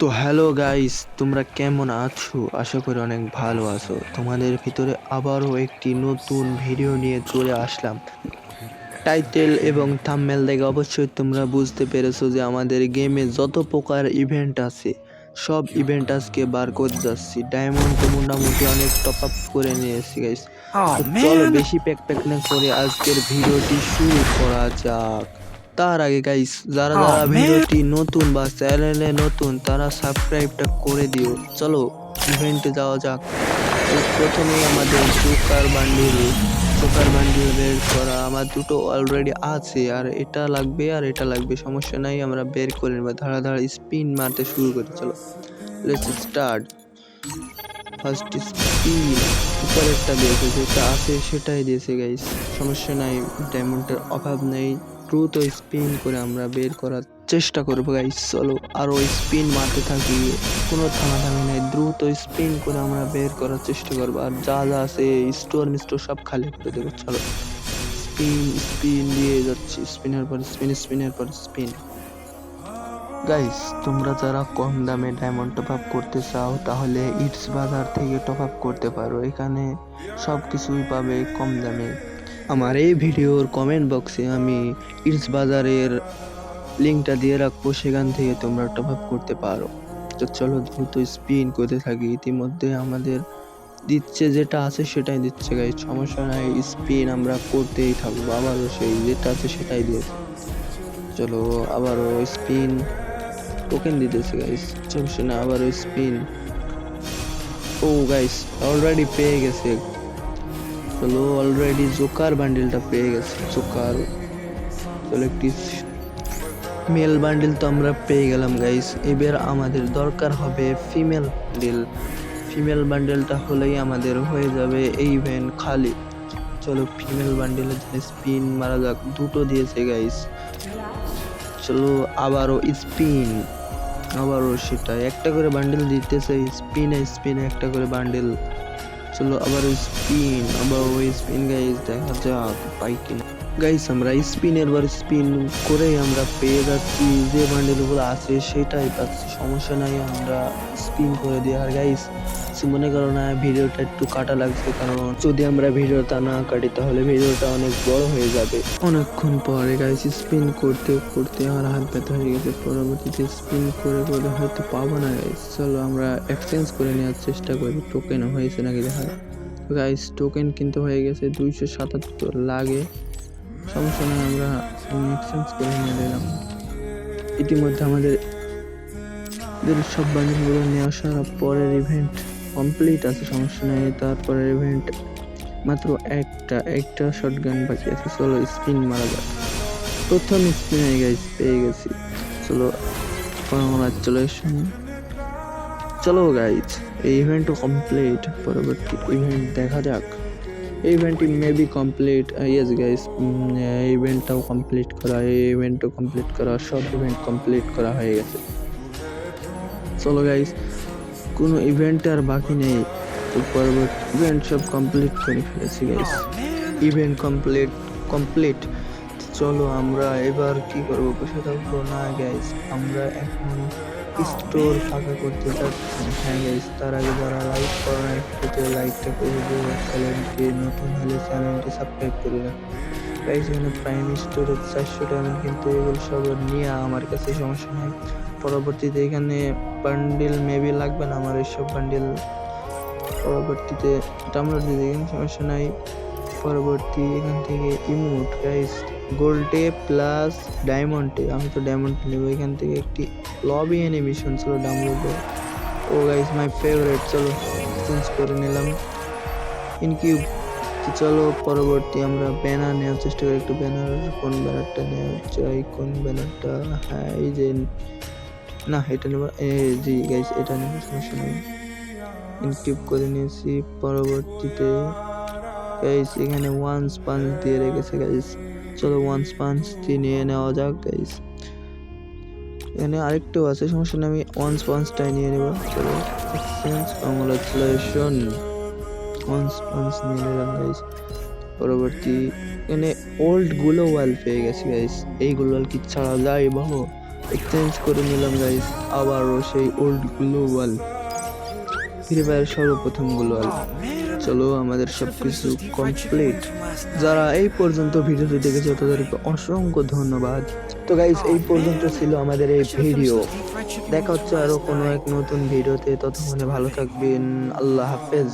তো hello guys, তোমরা কেমন আছো? আশা করি অনেক ভালো আছো। তোমাদের ভিতরে আবারও একটি নতুন ভিডিও নিয়ে চলে আসলাম। টাইটেল এবং থাম্বনেল দেখে অবশ্যই তোমরা বুঝতে পেরেছো যে আমাদের গেমে যত প্রকার ইভেন্ট আছে সব ইভেন্ট আজকে বার করে যাচ্ছি। ডায়মন্ড মোটামুটি অনেক টপ আপ করে নিয়েছি গাইস। Oh তো চলো man! বেশি প্যাক না করে আজকের ভিডিওটি শুরু করা যাক। তার আগে গাইস, যারা Oh যারা man! ভিডিওটি নতুন বা চ্যানেলে নতুন তারা সাবস্ক্রাইবটা করে দিও। চলো ইভেন্টে যাওয়া যাক। তো প্রথমেই আমাদের জোকার বান্ডিল বের করা। আমার দুটো অলরেডি আছে, আর এটা লাগবে সমস্যা নাই, আমরা বের করে নেব। ধাড়াধাড়ি স্পিন মারতে শুরু করি। চলো লেটস স্টার্ট। ফার্স্ট স্পিন উপরেরটা দিয়েছে, যেটা আছে সেটাই দিয়েছে গাইস, সমস্যা নাই, ডায়মন্ডের অভাব নেই। দ্রুত স্পিন করে আমরা বের করার চেষ্টা করবো গাইস। চলো আরো স্পিন মারতে থাকি, কোনো থামাথামি নেই, দ্রুত স্পিন করে আমরা বের করার চেষ্টা করবো। আর যা যা আছে স্টোর মিস্টোর সব খালি করে দেবো। চলো স্পিন দিয়ে যাচ্ছি, স্পিনের পর স্পিন। গাইস, তোমরা যারা কম দামে ডায়মন্ড টপ আপ করতে চাও তাহলে ইটস বাজার থেকে টপ আপ করতে পারো। এখানে সব কিছুই পাবে কম দামে। আমার এই ভিডিওর কমেন্ট বক্সে আমি ইটস বাজারের লিঙ্কটা দিয়ে রাখবো, সেখান থেকে তোমরা টপ আপ করতে পারো। তো চলো দ্রুত স্পিন করতে থাকি। ইতিমধ্যে আমাদের দিচ্ছে, যেটা আছে সেটাই দিচ্ছে গাইস, সমস্যা নাই, স্পিন আমরা করতেই থাকবো। আবারও সেই যেটা আছে সেটাই দিয়েছে। চলো আবারও স্পিন, টোকেন দিতেছে গাইস, সমস্যা না, আবার স্পিন। ও গাইস অলরেডি পেয়ে গেছে। চলো অলরেডি জোকার বান্ডিলটা পেয়ে গেছে। চলো একটি মেল বান্ডিল তো আমরা পেয়ে গেলাম গাইস। এবার আমাদের দরকার হবে ফিমেল বান্ডেলটা হলেই আমাদের হয়ে যাবে এই ইভেন্ট খালি। চলো ফিমেল বান্ডেলের জন্য স্পিন মারা যাক। দুটো দিয়েছে গাইস। চলো আবারও সেটা একটা করে বান্ডেল দিতেছে, স্পিনে একটা করে বান্ডেল। চলো আবার স্পিন গাইস, দেখা যাক পাই কিনা। গাইস আমরা স্পিনের পর স্পিন করে আমরা পেয়ে যাচ্ছি, যে বান্ডেল গুলো আছে সেটাই পাচ্ছি, সমস্যা নাই, আমরা স্পিন করে দিই। আর গাইস মনে করো না ভিডিওটা একটু কাটা লাগছে, কারণ যদি আমরা ভিডিওটা না কাটি তাহলে ভিডিওটা অনেক বড় হয়ে যাবে। অনেকক্ষণ পরে গাইস স্পিন করতে করতে আমার হাত ব্যথা হয়ে গেছে, পরবর্তীতে স্পিন করে করে হয়তো পাবো না গাইস। চলো আমরা এক্সচেঞ্জ করে নেওয়ার চেষ্টা করি, টোকেন হয়েছে নাকি দেখা। গাইস টোকেন কিন্তু হয়ে গেছে, 277 লাগে, সমস্যা নেই, আমরা এক্সচেঞ্জ করে নিয়ে নিলাম। ইতিমধ্যে আমাদের সব বান্ডিলগুলো নিয়ে আসার পরের ইভেন্ট কমপ্লিট আছে, সমস্যা নেই। তারপরের ইভেন্ট মাত্র একটা শটগান বাকি আছে। চলো স্পিন মারা যাক। প্রথম স্পিনে গাইস পেয়ে গেছি। চলো কংগ্রাচুলেশন। চলো গাইস এই ইভেন্টও কমপ্লিট, পরবর্তী ইভেন্ট দেখা যাক। এই ইভেন্টটি মেবি কমপ্লিট, ইয়েস গাইস, ইভেন্টটাও কমপ্লিট করা, এই ইভেন্টও কমপ্লিট করা, সব ইভেন্ট কমপ্লিট করা হয়ে গেছে। চলো গাইস কোনো ইভেন্ট আর বাকি নেই, তো পরবর্তী ইভেন্ট সব কমপ্লিট করে ফেলেছি গাইস। Event complete. চলো আমরা এবার কি করবো, বসে থাকবো না গাইস, আমরা এখন স্টোর ফাঁকা করতে যাচ্ছি। হ্যাঁ গাইস, তার আগে যারা লাইক করো না একটু লাইকটা করে দিও, চ্যানেলটি নতুন হলে চ্যানেলটি সাবস্ক্রাইব করে রাখো গাইস। এখানে প্রাইম স্টোরে 400 টাকা, কিন্তু এগুলো সব নিয়ে আমার কাছে সমস্যা নাই। পরবর্তীতে এখানে বান্ডিল মেবি লাগবে না আমার, এইসব বান্ডিল পরবর্তীতে ডাউনলোড দিয়ে দেখেন, সমস্যা নাই। পরবর্তী এখান থেকে ইমোট গাইস, গোল্ডে প্লাস ডায়মন্ডে, আমি তো ডায়মন্ড নেব। এখান থেকে একটি লবি অ্যানিমেশন, চলো ডাউনলোড। ও গাইস মাই ফেভারিট, চলো চেঞ্জ করে নিলাম ইনকিউব। চলো পরবর্তী আমরা ব্যানার নেওয়ার চেষ্টা করি, একটু ব্যানার, কোন ব্যানারটা নেওয়া চাই, কোন ব্যানারটা, হ্যাঁ এই যে, না এটা নেব, এই জি গাইস এটা নেব, সমস্যা নেই, ইনকিউব করে নিয়েছি। পরবর্তীতে গাইস এখানে ওয়ান্স পাঞ্চ দিয়ে রেখেছে গাইস, চলো ওয়ান্স পাঞ্চ দিয়ে নিয়ে নেওয়া যাক গাইস। এখানে আরেকটাও আছে, সমস্যা নেই, আমি ওয়ান্স পাঞ্চটাই নিয়ে নেব। চলো এক্সচেঞ্জ, কংগ্রাচুলেশন, ওয়ান্স পাঞ্চ নিয়ে নিলাম গাইস। পরবর্তী এখানে ওল্ড গ্লোওয়াল পেয়ে গেছি গাইস, এই গ্লোওয়াল কি ছাড়া যায় বলো, এক্সচেঞ্জ করে নিলাম গাইস আবারও সেই ওল্ড গ্লোবাল ফ্রি ফায়ার সর্বপ্রথম গ্লোবাল। চলো আমাদের সবকিছু কমপ্লিট। যারা এই পর্যন্ত ভিডিওটি দেখেছো তাদেরকে অসংখ্য ধন্যবাদ। তো গাইস এই পর্যন্ত ছিল আমাদের এই ভিডিও। দেখা হচ্ছে আরো কোনো এক নতুন ভিডিওতে, ততক্ষণে ভালো থাকবেন। আল্লাহ হাফেজ।